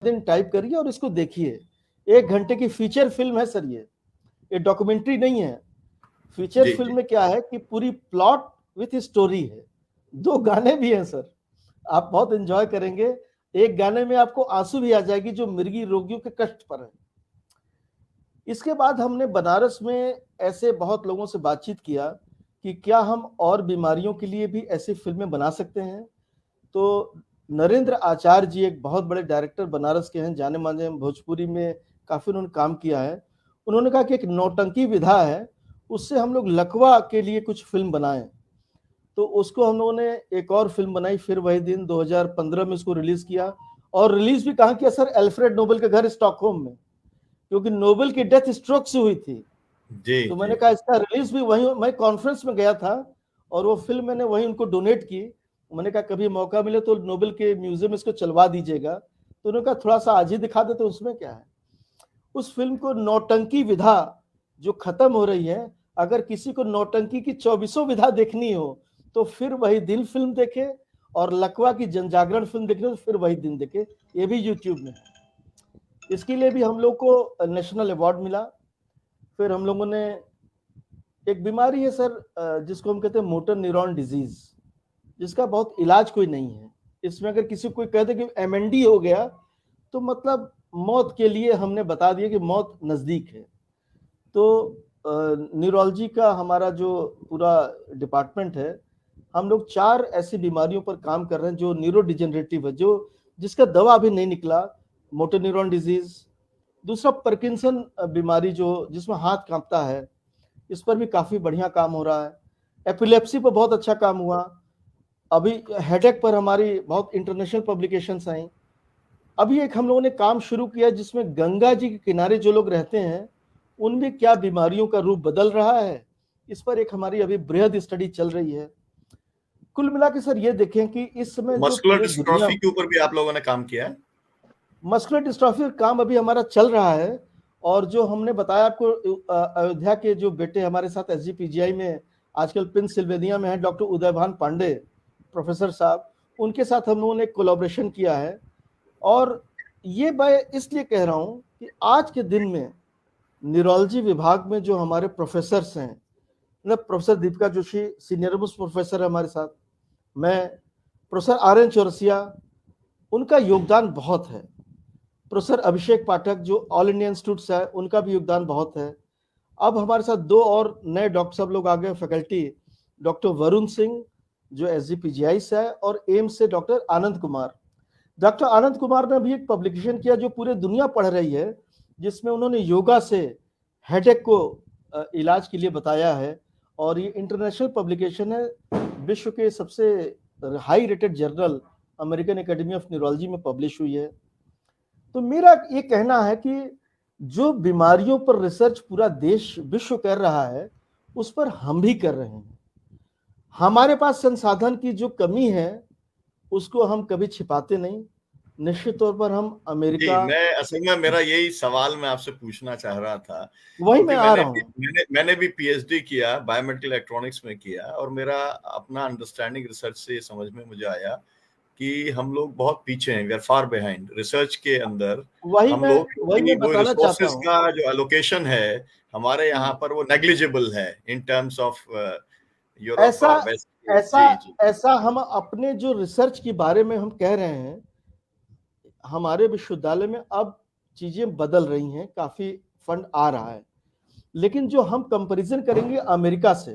दिन टाइप करिए और इसको देखिए। 1 घंटे की फीचर फिल्म है सर, ये डॉक्यूमेंट्री नहीं है। फीचर जी फिल्म जी में क्या है कि पूरी प्लॉट विथ स्टोरी है। 2 गाने भी हैं सर, आप बहुत एंजॉय करेंगे। एक गाने में आपको आंसू भी आ जाएगी जो मिर्गी रोगियों के कष्ट पर है। इसके बाद हमने बनारस में ऐसे बहुत लोगों से बातचीत किया कि क्या हम और बीमारियों के लिए भी ऐसी फिल्में बना सकते हैं। तो नरेंद्र आचार्य जी एक बहुत बड़े डायरेक्टर बनारस के हैं, जाने माने, भोजपुरी में काफी उन्होंने काम किया है। उन्होंने कहा कि एक नौटंकी विधा है, उससे हम लोग लकवा के लिए कुछ फिल्म बनाएं। तो उसको हम लोगों ने एक और फिल्म बनाई, फिर वही दिन 2015 में उसको रिलीज किया। और रिलीज भी कहाँ किया सर? अल्फ्रेड नोबेल के घर स्टॉकहोम में, क्योंकि नोबेल की डेथ स्ट्रोक से हुई थी। जी तो जी मैंने कहा इसका रिलीज भी वहीं, मैं कॉन्फ्रेंस में गया था और वो फिल्म मैंने वहीं उनको डोनेट की। मैंने कहा कभी मौका मिले तो नोबेल के म्यूजियम में इसको चलवा दीजिएगा। तो उन्होंने कहा थोड़ा सा आज ही दिखा दे, तो उसमें क्या है। उस फिल्म को नौटंकी विधा जो खत्म हो रही है, अगर किसी को नौटंकी की 24 विधा देखनी हो तो फिर वही दिन फिल्म देखे, और लकवा की जनजागरण फिल्म देखनी हो तो फिर वही दिन देखे। ये भी यूट्यूब में है। इसके लिए भी हम लोग को नेशनल अवार्ड मिला। फिर हम लोगों ने, एक बीमारी है सर जिसको हम कहते हैं मोटर न्यूरॉन डिजीज, जिसका बहुत इलाज कोई नहीं है। इसमें अगर किसी को कोई कह दे कि एमएनडी हो गया तो मतलब मौत के लिए हमने बता दिया कि मौत नजदीक है। तो न्यूरोलॉजी का हमारा जो पूरा डिपार्टमेंट है, हम लोग 4 ऐसी बीमारियों पर काम कर रहे हैं जो न्यूरो डिजेनरेटिव है, जो जिसका दवा अभी नहीं निकला। मोटर न्यूरॉन डिजीज, दूसरा पार्किंसन बीमारी जो जिसमें हाथ कांपता है, इस पर भी काफी बढ़िया काम हो रहा है। एपिलेप्सी पर बहुत अच्छा काम हुआ। अभी हेडेक पर हमारी बहुत इंटरनेशनल पब्लिकेशंस आई। अभी एक हम लोगों ने काम शुरू किया जिसमें गंगा जी के किनारे जो लोग रहते हैं उनमें क्या बीमारियों का रूप बदल रहा है, इस पर एक हमारी अभी बृहद स्टडी चल रही है। कुल मिला के सर ये देखें कि इस समय जो मस्कुलर पूरे दुनिया, डिस्ट्रॉफी के ऊपर भी आप लोगों ने काम किया है। मस्कुलर डिस्ट्रॉफी का काम अभी हमारा चल रहा है। और जो हमने बताया आपको, अयोध्या के जो बेटे हमारे साथ एसजीपीजीआई में आजकल पेंसिल्वेनिया में है, डॉक्टर उदयभान पांडे प्रोफेसर साहब, उनके साथ हम लोगों ने कोलैबोरेशन किया है। और ये मैं इसलिए कह रहा हूं कि आज के दिन में न्यूरोलॉजी विभाग में जो हमारे प्रोफेसर्स हैं, मतलब professor Deepika Joshi senior most professor है हमारे साथ, मैं, प्रोफेसर आर एन चौरसिया, उनका योगदान बहुत है। प्रोफेसर अभिषेक पाठक जो ऑल इंडिया इंस्टीट्यूट से है, उनका भी योगदान बहुत है। अब हमारे साथ 2 और नए डॉक्टर साहब लोग आ गए फैकल्टी, डॉक्टर वरुण सिंह जो एसजीपीजीआई से है, और एम्स से डॉक्टर आनंद कुमार। डॉक्टर आनंद कुमार ने भी एक पब्लिकेशन किया जो पूरे दुनिया पढ़ रही है, जिसमें उन्होंने योगा से हेडेक को इलाज के लिए बताया है। और ये इंटरनेशनल पब्लिकेशन है, विश्व के सबसे high rated journal American academy of neurology में पब्लिश हुई है। तो मेरा ये कहना है कि जो बीमारियों पर रिसर्च पूरा देश विश्व कर रहा है, उस पर हम भी कर रहे हैं। हमारे पास संसाधन की जो कमी है उसको हम कभी छिपाते नहीं। निश्चित तौर पर हम जी, अमेरिका, मैं असल में मेरा यही सवाल मैं आपसे पूछना चाह रहा था, वही मैं क्योंकि आ मैंने रहा भी हूँ। मैंने भी पीएचडी किया, बायोमेडिकल इलेक्ट्रॉनिक्स में किया, और मेरा अपना अंडरस्टैंडिंग रिसर्च से समझ में मुझे आया कि हम लोग बहुत पीछे हैं, we are far behind research के अंदर। हम लोग, वही क्योंकि मैं वो बताना चाहता रिसोर्सेज हूँ। का जो एलोकेशन है हमारे यहाँ पर वो नेग्लिजिबल है इन टर्म्स ऑफ यूरोप ऐसा और वेस्ट। ऐसा जी जी ऐसा हम अपने जो रिसर्च के बारे में हम कह रहे हैं, हमारे विश्वविद्यालय में अब चीजें बदल रही हैं, काफी फंड आ रहा है। लेकिन जो हम कंपैरिजन करेंगे अमेरिका से,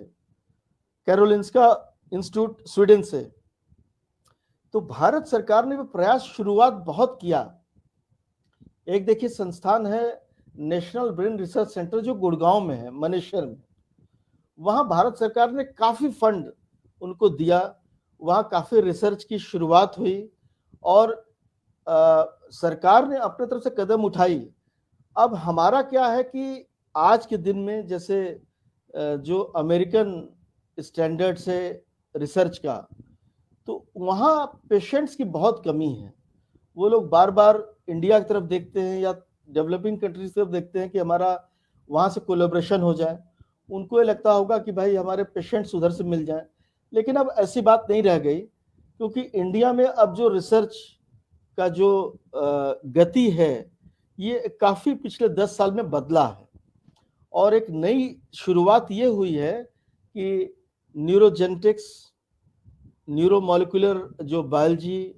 कैरोलिंस्का इंस्टीट्यूट स्वीडन से, तो भारत सरकार ने भी प्रयास शुरुआत बहुत किया। एक देखिए संस्थान है नेशनल ब्रेन रिसर्च सेंटर जो गुड़गांव में है, मनेश्वर में। वहां भारत सरकार ने काफी फंड उनको दिया, वहां काफी रिसर्च की शुरुआत हुई। और सरकार ने अपने तरफ से कदम उठाई। अब हमारा क्या है कि आज के दिन में जैसे जो अमेरिकन स्टैंडर्ड से रिसर्च का, तो वहाँ पेशेंट्स की बहुत कमी है। वो लोग बार बार इंडिया की तरफ देखते हैं या डेवलपिंग कंट्रीज की तरफ देखते हैं कि हमारा वहाँ से कोलेब्रेशन हो जाए। उनको ये लगता होगा कि भाई हमारे पेशेंट्स उधर से मिल जाएं। लेकिन अब ऐसी बात नहीं रह गई, क्योंकि इंडिया में अब जो रिसर्च का जो गति है ये काफी पिछले 10 साल में बदला है, और एक नई शुरुआत ये हुई है कि न्यूरोजेनेटिक्स, न्यूरोमोलिकुलर जो बायोलॉजी,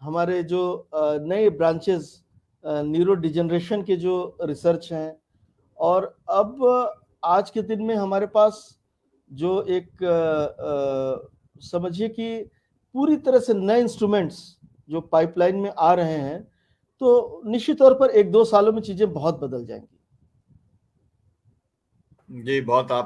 हमारे जो नए ब्रांचेस न्यूरो डिजेनरेशन के जो रिसर्च हैं, और अब आज के दिन में हमारे पास जो एक समझिए कि पूरी तरह से नए इंस्ट्रूमेंट्स जो पाइपलाइन में आ रहे हैं, तो निश्चित तौर पर 1-2 सालों में चीजें बहुत बदल जाएंगी। जी, बहुत आप